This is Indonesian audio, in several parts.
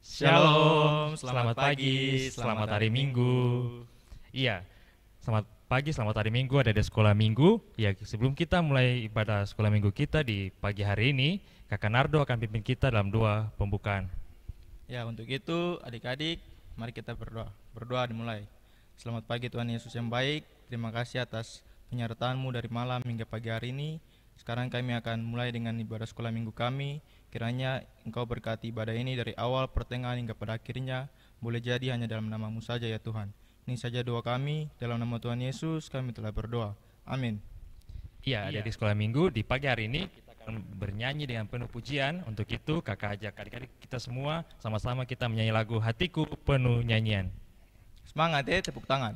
Shalom, selamat pagi, selamat hari Minggu. Iya, selamat pagi, selamat hari Minggu, ada di sekolah Minggu. Ya, sebelum kita mulai ibadah sekolah Minggu kita di pagi hari ini, Kakak Nardo akan pimpin kita dalam doa pembukaan. Ya, untuk itu adik-adik, mari kita berdoa. Berdoa dimulai. Selamat pagi Tuhan Yesus yang baik. Terima kasih atas penyertaan-Mu dari malam hingga pagi hari ini. Sekarang kami akan mulai dengan ibadah sekolah Minggu kami. Kiranya Engkau berkati ibadah ini dari awal, pertengahan hingga pada akhirnya. Boleh jadi hanya dalam nama-Mu saja ya Tuhan. Ini saja doa kami. Dalam nama Tuhan Yesus kami telah berdoa. Amin. Iya, ada di sekolah Minggu di pagi hari ini kita akan bernyanyi dengan penuh pujian. Untuk itu kakak ajak adik-adik kita semua sama-sama kita menyanyi lagu Hatiku Penuh Nyanyian. Semangat ya, tepuk tangan.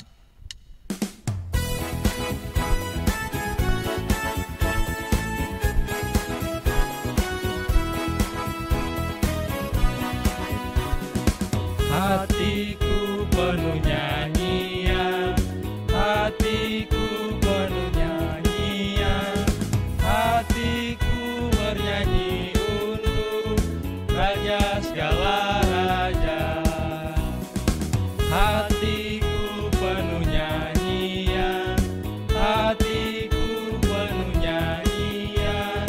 Hatiku penuh nyanyian, hatiku penuh nyanyian, hatiku bernyanyi untuk Raja segala raja. Hatiku penuh nyanyian, hatiku penuh nyanyian,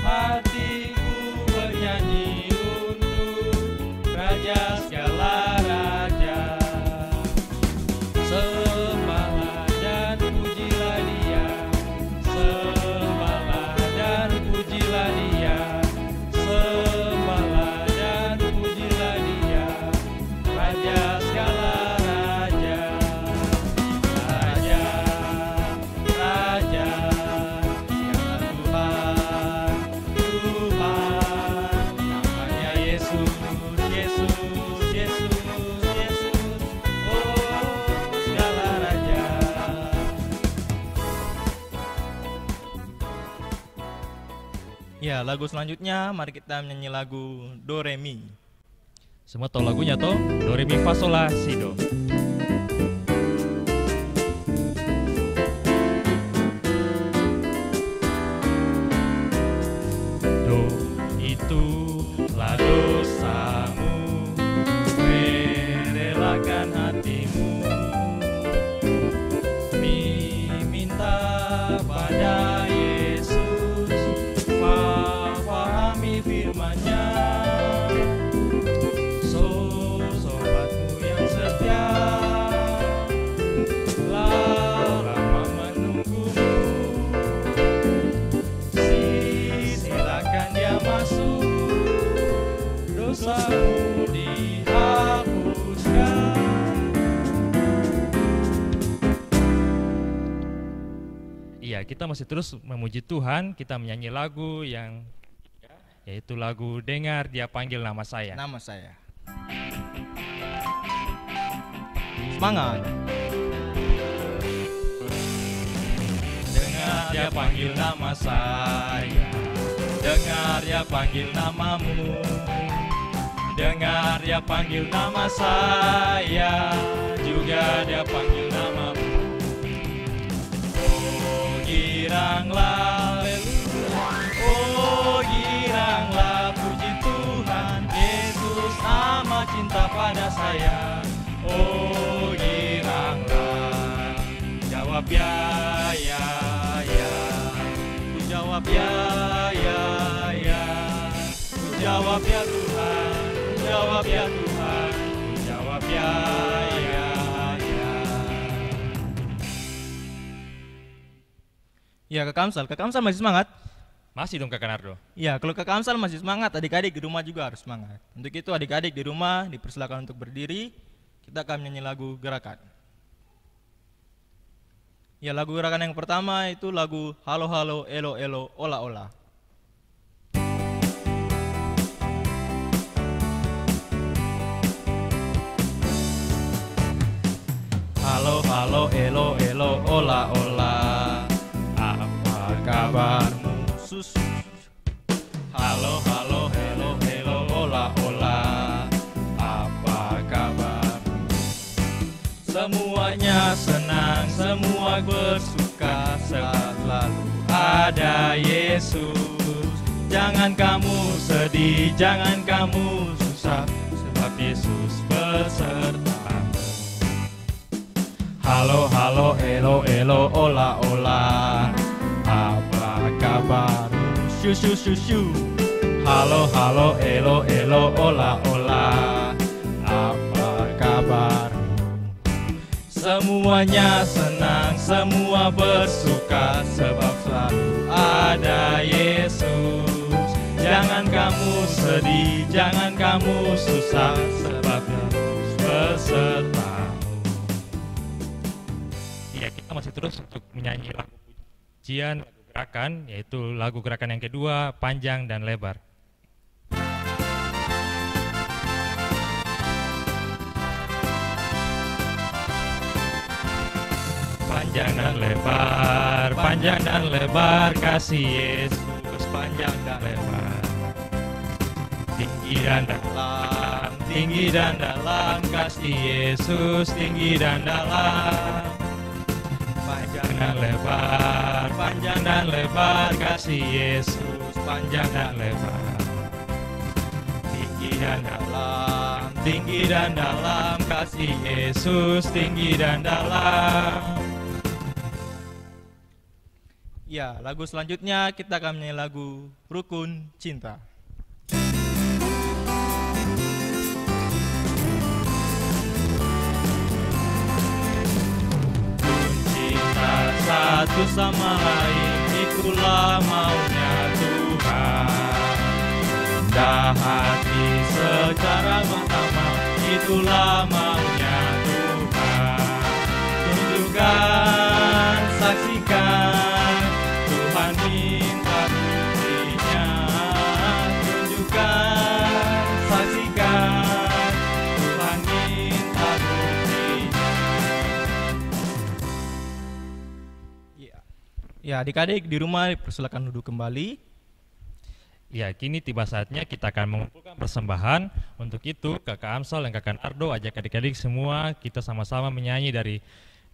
hatiku bernyanyi untuk Raja segala raja. Sembahlah dan pujilah Dia, sembahlah dan pujilah Dia, sembahlah dan pujilah Dia, Raja segala raja. Raja, Raja, segala Tuhan, Tuhan, namanya Yesus, Yesus, Yesus, Yesus, oh segala raja. Ya, lagu selanjutnya mari kita menyanyi lagu Do Re Mi. Semua tahu lagunya toh? Do re mi fa sol la si do. Do itulah dosamu, merelakan hatimu, mi minta pada Yesus, fahami firman-Nya. Sobatku yang setia, lama menunggumu, silakan dia masuk, dosamu dihapuskan. Iya, kita masih terus memuji Tuhan, kita menyanyi lagu yang yaitu lagu Dengar Dia Panggil Nama Saya. Nama saya. Semangat. Dengar Dia panggil nama saya, dengar Dia panggil namamu, dengar Dia panggil nama saya, juga Dia panggil namamu. Oh giranglah, oh giranglah, puji Tuhan, Yesus amat cinta pada saya. Oh giranglah, jawab ya, ya, ya, ku jawab ya, ya, ya, ku jawab ya Tuhan, ku jawab ya Tuhan, ku jawab ya, ya, ya. Ya, Kak Kamsal masih semangat? Masih dong Kakak Nardo. Ya, kalau Kak Kamsal masih semangat, adik-adik di rumah juga harus semangat. Untuk itu adik-adik di rumah dipersilakan untuk berdiri. Kita akan menyanyi lagu Gerakan. Ya, lagu Gerakan yang pertama itu lagu Halo Halo Elo Elo Ola Ola. Halo halo elo elo ola ola, apa kabarmu susu? Halo halo hello hello ola ola, apa kabarmu? Semuanya senang, semua bersuka, selalu ada Yesus. Jangan kamu sedih, jangan kamu susah, sebab Yesus besertamu. Halo, halo, elo, elo, ola, ola, apa kabar? Shu, shu, shu, shu. Halo, halo, elo, elo, ola, ola, apa kabar? Semuanya senang, semua bersuka, sebab selalu ada Yesus. Jangan kamu sedih, jangan kamu susah, sebab Yesus besertamu. Ya, kita masih terus untuk menyanyi lagu pujian, lagu gerakan, yaitu lagu gerakan yang kedua, panjang dan lebar. Panjang dan lebar kasih Yesus, panjang dan lebar. Tinggi dan dalam kasih Yesus, tinggi dan dalam. Panjang dan lebar kasih Yesus, panjang dan lebar. Tinggi dan dalam kasih Yesus, tinggi dan dalam. Ya, lagu selanjutnya kita akan menyanyi lagu Rukun Cinta. Satu sama lain, itulah maunya Tuhan. Rendah hati secara bersama, itulah maunya Tuhan. Tunjukkan, saksikan, Tuhan minta buktinya. Tunjukkan, saksikan, Tuhan minta buktinya. Ya, adik-adik di rumah dipersilakan duduk kembali. Ya, kini tiba saatnya kita akan mengumpulkan persembahan. Untuk itu, Kakak Amsal dan Kakak Nardo ajak adik-adik semua kita sama-sama menyanyi dari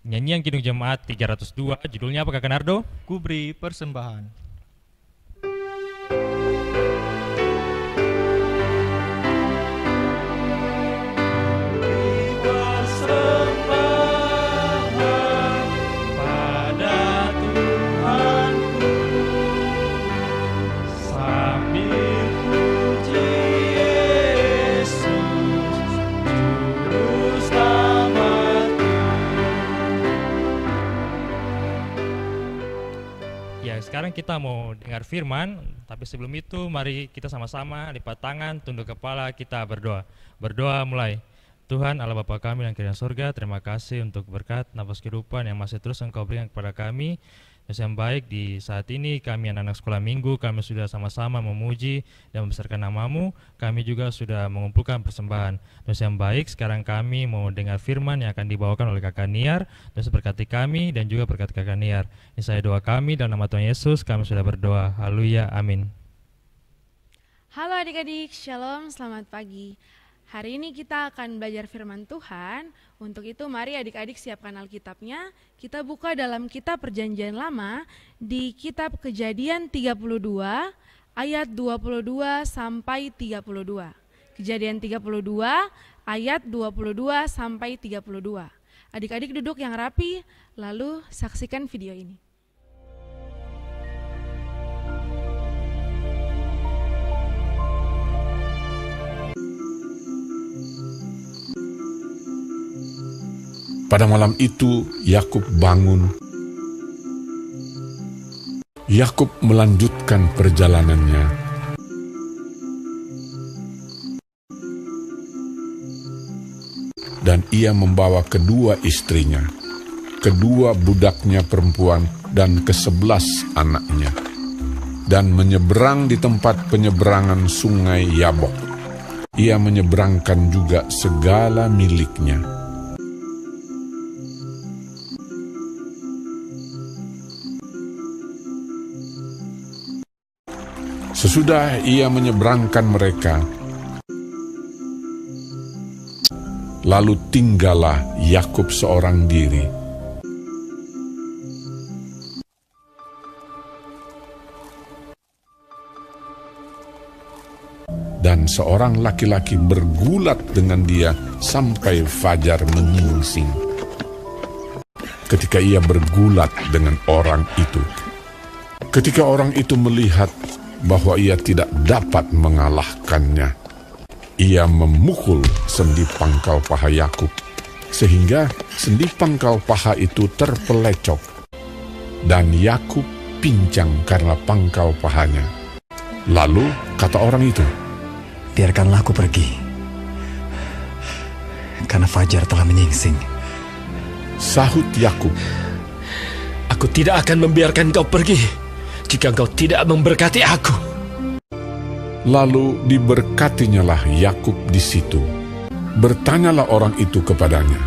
nyanyian Kidung Jemaat 302. Judulnya apa, Kakak Nardo? Kuberi persembahan. Sekarang kita mau dengar firman, tapi sebelum itu mari kita sama-sama lipat tangan, tunduk kepala, kita berdoa. Berdoa mulai. Tuhan Allah Bapa kami yang di surga, terima kasih untuk berkat nafas kehidupan yang masih terus Engkau berikan kepada kami. Yang baik di saat ini kami anak-anak sekolah minggu, kami sudah sama-sama memuji dan membesarkan nama-Mu. Kami juga sudah mengumpulkan persembahan. Dan yang baik sekarang kami mau dengar firman yang akan dibawakan oleh Kakak Niar. Dan berkati kami dan juga berkati Kakak Niar. Ini saya doa kami dalam nama Tuhan Yesus, kami sudah berdoa. Haleluya, amin. Halo adik-adik, shalom, selamat pagi. Hari ini kita akan belajar firman Tuhan. Untuk itu mari adik-adik siapkan Alkitabnya. Kita buka dalam kitab Perjanjian Lama di kitab Kejadian 32 ayat 22 sampai 32. Kejadian 32 ayat 22 sampai 32. Adik-adik duduk yang rapi, lalu saksikan video ini. Pada malam itu Yakub bangun. Yakub melanjutkan perjalanannya. Dan ia membawa kedua istrinya, kedua budaknya perempuan dan ke-11 anaknya, dan menyeberang di tempat penyeberangan sungai Yabok. Ia menyeberangkan juga segala miliknya. Sesudah ia menyeberangkan mereka, lalu tinggallah Yakub seorang diri. Dan seorang laki-laki bergulat dengan dia sampai fajar menyingsing. Ketika ia bergulat dengan orang itu, ketika orang itu melihat bahwa ia tidak dapat mengalahkannya, ia memukul sendi pangkal paha Yakub, sehingga sendi pangkal paha itu terpelecok, dan Yakub pincang karena pangkal pahanya. Lalu kata orang itu, "Biarkanlah aku pergi, karena fajar telah menyingsing." Sahut Yakub, "Aku tidak akan membiarkan kau pergi jika engkau tidak memberkati aku." Lalu diberkatinyalah Yakub di situ. Bertanyalah orang itu kepadanya.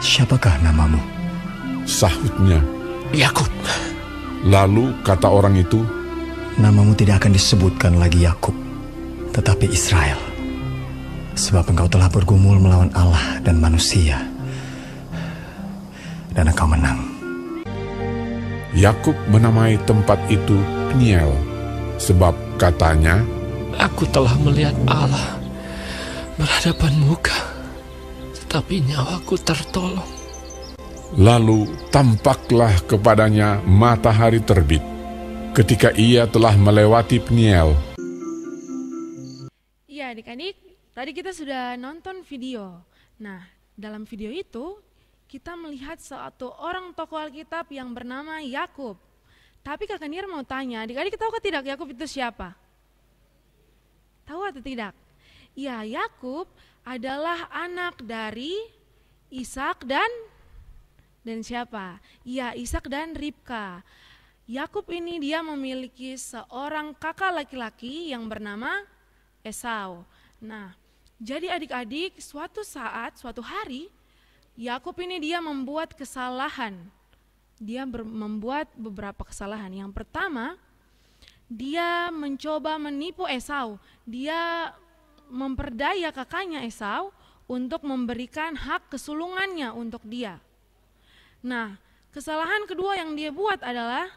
"Siapakah namamu?" Sahutnya, "Yakub." Lalu kata orang itu, "Namamu tidak akan disebutkan lagi Yakub, tetapi Israel, sebab engkau telah bergumul melawan Allah dan manusia, dan engkau menang." Yakub menamai tempat itu Peniel, sebab katanya, "Aku telah melihat Allah berhadapan muka, tetapi nyawaku tertolong." Lalu tampaklah kepadanya matahari terbit ketika ia telah melewati Peniel. Iya adik-adik, tadi kita sudah nonton video. Nah, dalam video itu kita melihat suatu orang tokoh Alkitab yang bernama Yakub. Tapi Kakak Niar mau tanya, adik-adik tahu tidak Yakub itu siapa? Tahu atau tidak? Ya, Yakub adalah anak dari Ishak dan siapa? Ya, Ishak dan Ribka. Yakub ini dia memiliki seorang kakak laki-laki yang bernama Esau. Nah, jadi adik-adik suatu saat, suatu hari, Yakub ini dia membuat kesalahan. Dia membuat beberapa kesalahan. Yang pertama, dia mencoba menipu Esau. Dia memperdaya kakaknya Esau untuk memberikan hak kesulungannya untuk dia. Nah, kesalahan kedua yang dia buat adalah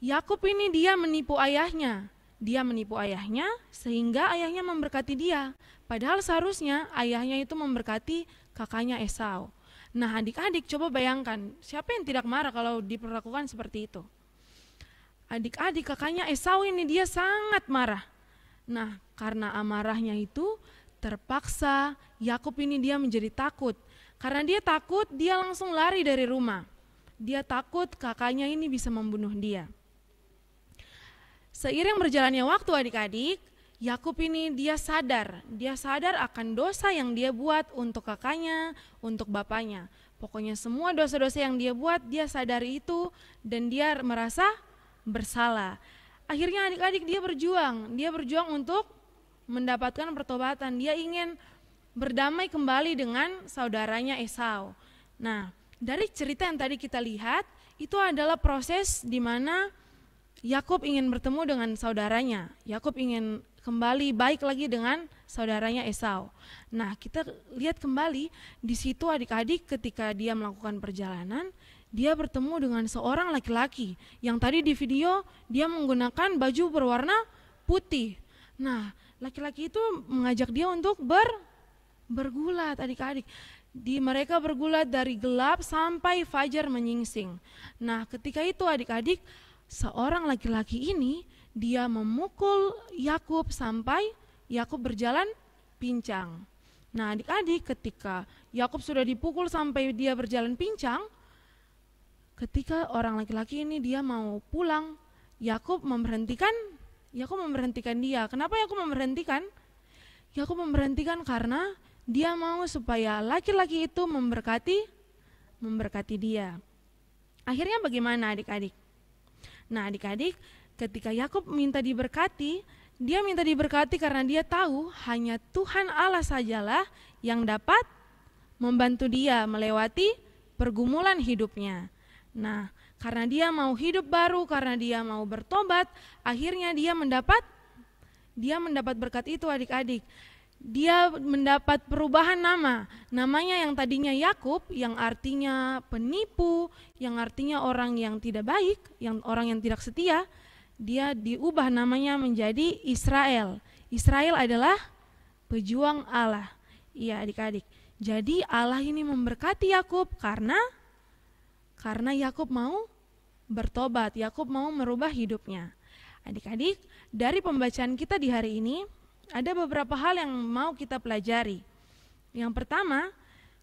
Yakub ini dia menipu ayahnya. Dia menipu ayahnya sehingga ayahnya memberkati dia. Padahal seharusnya ayahnya itu memberkati kakaknya Esau. Nah, adik-adik coba bayangkan, siapa yang tidak marah kalau diperlakukan seperti itu? Adik-adik, kakaknya Esau ini dia sangat marah. Nah, karena amarahnya itu terpaksa Yakub ini dia menjadi takut. Karena dia takut, dia langsung lari dari rumah. Dia takut kakaknya ini bisa membunuh dia. Seiring berjalannya waktu adik-adik, Yakub ini dia sadar akan dosa yang dia buat untuk kakaknya, untuk bapaknya. Pokoknya semua dosa-dosa yang dia buat, dia sadari itu dan dia merasa bersalah. Akhirnya adik-adik dia berjuang untuk mendapatkan pertobatan. Dia ingin berdamai kembali dengan saudaranya Esau. Nah, dari cerita yang tadi kita lihat, itu adalah proses di mana Yakub ingin bertemu dengan saudaranya. Yakub ingin kembali baik lagi dengan saudaranya Esau. Nah, kita lihat kembali di situ adik-adik ketika dia melakukan perjalanan, dia bertemu dengan seorang laki-laki yang tadi di video dia menggunakan baju berwarna putih. Nah, laki-laki itu mengajak dia untuk bergulat adik-adik. Mereka bergulat dari gelap sampai fajar menyingsing. Nah, ketika itu adik-adik, seorang laki-laki ini dia memukul Yakub sampai Yakub berjalan pincang. Nah, adik-adik, ketika Yakub sudah dipukul sampai dia berjalan pincang, ketika orang laki-laki ini dia mau pulang, Yakub memberhentikan dia. Kenapa Yakub memberhentikan? Yakub memberhentikan karena dia mau supaya laki-laki itu memberkati dia. Akhirnya bagaimana adik-adik? Nah, adik-adik, ketika Yakub minta diberkati, dia minta diberkati karena dia tahu hanya Tuhan Allah sajalah yang dapat membantu dia melewati pergumulan hidupnya. Nah, karena dia mau hidup baru, karena dia mau bertobat, akhirnya dia mendapat berkat itu adik-adik. Dia mendapat perubahan nama. Namanya yang tadinya Yakub, yang artinya penipu, yang artinya orang yang tidak baik, orang yang tidak setia, dia diubah namanya menjadi Israel. Israel adalah pejuang Allah. Iya adik-adik, jadi Allah ini memberkati Yakub karena Yakub mau bertobat, Yakub mau merubah hidupnya. Adik-adik, dari pembacaan kita di hari ini, ada beberapa hal yang mau kita pelajari. Yang pertama,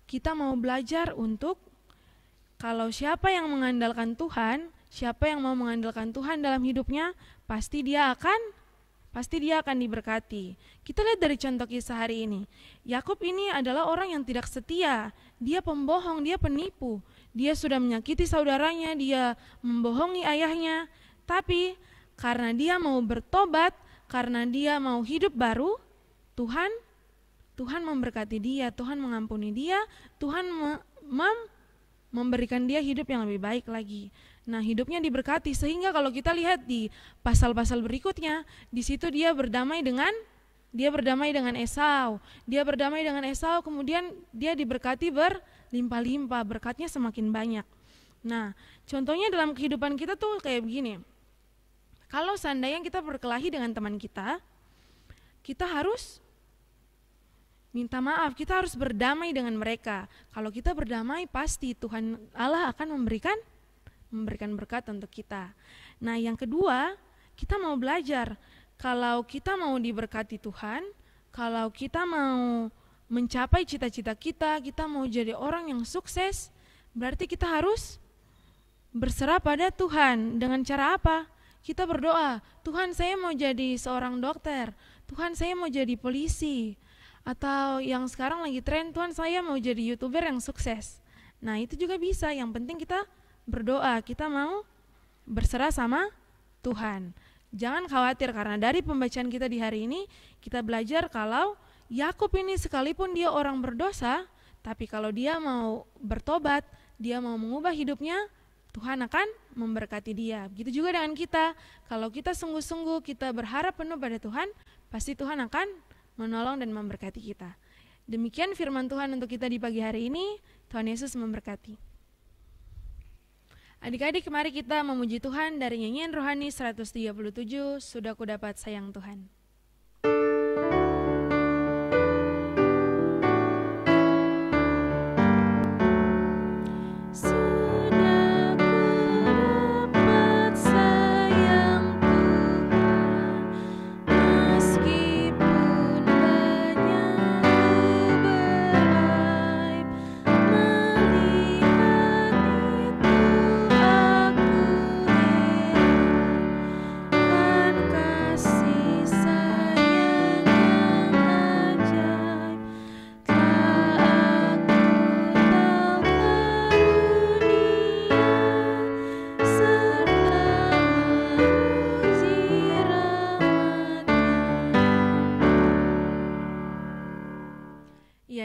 kita mau belajar untuk kalau siapa yang mengandalkan Tuhan, siapa yang mau mengandalkan Tuhan dalam hidupnya, pasti dia akan diberkati. Kita lihat dari contoh kisah hari ini. Yakub ini adalah orang yang tidak setia. Dia pembohong, dia penipu. Dia sudah menyakiti saudaranya, dia membohongi ayahnya. Tapi karena dia mau bertobat, karena dia mau hidup baru, Tuhan memberkati dia, Tuhan mengampuni dia, Tuhan memberikan dia hidup yang lebih baik lagi. Nah, hidupnya diberkati sehingga kalau kita lihat di pasal-pasal berikutnya, di situ dia berdamai dengan Esau. Dia berdamai dengan Esau, kemudian dia diberkati berlimpah-limpah, berkatnya semakin banyak. Nah, contohnya dalam kehidupan kita tuh kayak begini. Kalau seandainya kita berkelahi dengan teman kita harus minta maaf, kita harus berdamai dengan mereka. Kalau kita berdamai, pasti Tuhan Allah akan memberikan berkat untuk kita. Nah, yang kedua, kita mau belajar. Kalau kita mau diberkati Tuhan, kalau kita mau mencapai cita-cita kita mau jadi orang yang sukses, berarti kita harus berserah pada Tuhan. Dengan cara apa? Kita berdoa, Tuhan saya mau jadi seorang dokter, Tuhan saya mau jadi polisi, atau yang sekarang lagi tren, Tuhan saya mau jadi YouTuber yang sukses. Nah, itu juga bisa, yang penting kita berdoa, kita mau berserah sama Tuhan. Jangan khawatir karena dari pembacaan kita di hari ini, kita belajar kalau Yakub ini sekalipun dia orang berdosa, tapi kalau dia mau bertobat, dia mau mengubah hidupnya, Tuhan akan memberkati dia. Begitu juga dengan kita, kalau kita sungguh-sungguh kita berharap penuh pada Tuhan, pasti Tuhan akan menolong dan memberkati kita. Demikian firman Tuhan untuk kita di pagi hari ini. Tuhan Yesus memberkati. Adik-adik, mari kita memuji Tuhan dari nyanyian rohani 137, Sudah Ku Dapat Sayang Tuhan.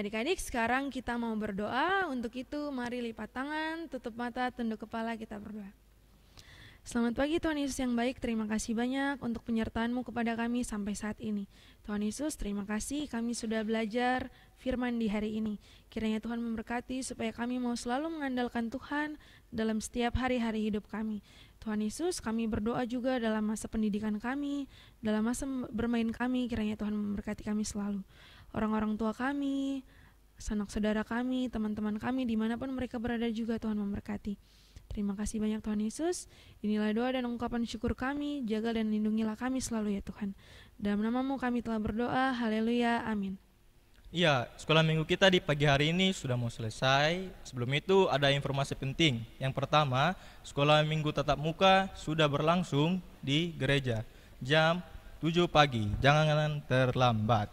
Adik-adik, sekarang kita mau berdoa. Untuk itu mari lipat tangan, tutup mata, tunduk kepala, kita berdoa. Selamat pagi Tuhan Yesus yang baik, terima kasih banyak untuk penyertaan-Mu kepada kami sampai saat ini. Tuhan Yesus, terima kasih kami sudah belajar firman di hari ini. Kiranya Tuhan memberkati supaya kami mau selalu mengandalkan Tuhan dalam setiap hari-hari hidup kami. Tuhan Yesus, kami berdoa juga dalam masa pendidikan kami, dalam masa bermain kami, kiranya Tuhan memberkati kami selalu. Orang-orang tua kami, sanak saudara kami, teman-teman kami, dimanapun mereka berada juga Tuhan memberkati. Terima kasih banyak Tuhan Yesus. Inilah doa dan ungkapan syukur kami, jaga dan lindungilah kami selalu ya Tuhan. Dalam nama-Mu kami telah berdoa, haleluya, amin. Iya, sekolah minggu kita di pagi hari ini sudah mau selesai. Sebelum itu ada informasi penting. Yang pertama, sekolah minggu tatap muka sudah berlangsung di gereja jam 7 pagi, jangan terlambat.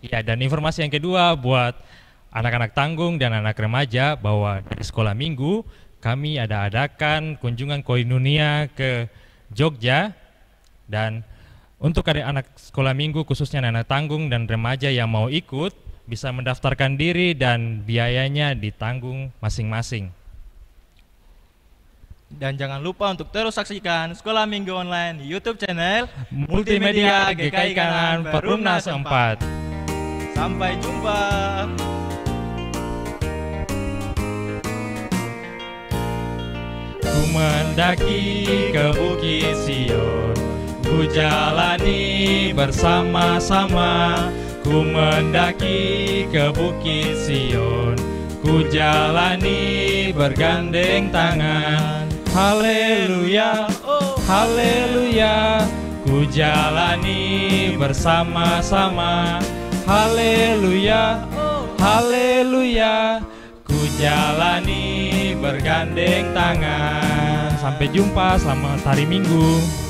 Ya, dan informasi yang kedua buat anak-anak tanggung dan anak remaja bahwa di sekolah minggu kami adakan kunjungan koinonia ke Jogja, dan untuk anak sekolah minggu khususnya anak tanggung dan remaja yang mau ikut bisa mendaftarkan diri dan biayanya ditanggung masing-masing. Dan jangan lupa untuk terus saksikan Sekolah Minggu Online di YouTube channel Multimedia GKI Kanan Perumnas 4. Sampai jumpa. Ku mendaki ke Bukit Sion, ku jalani bersama-sama, ku Ku mendaki ke Bukit Sion, ku jalani bergandeng tangan. Haleluya, haleluya, ku jalani bersama-sama. Haleluya, haleluya, ku jalani bergandeng tangan. Sampai jumpa, selamat hari Minggu.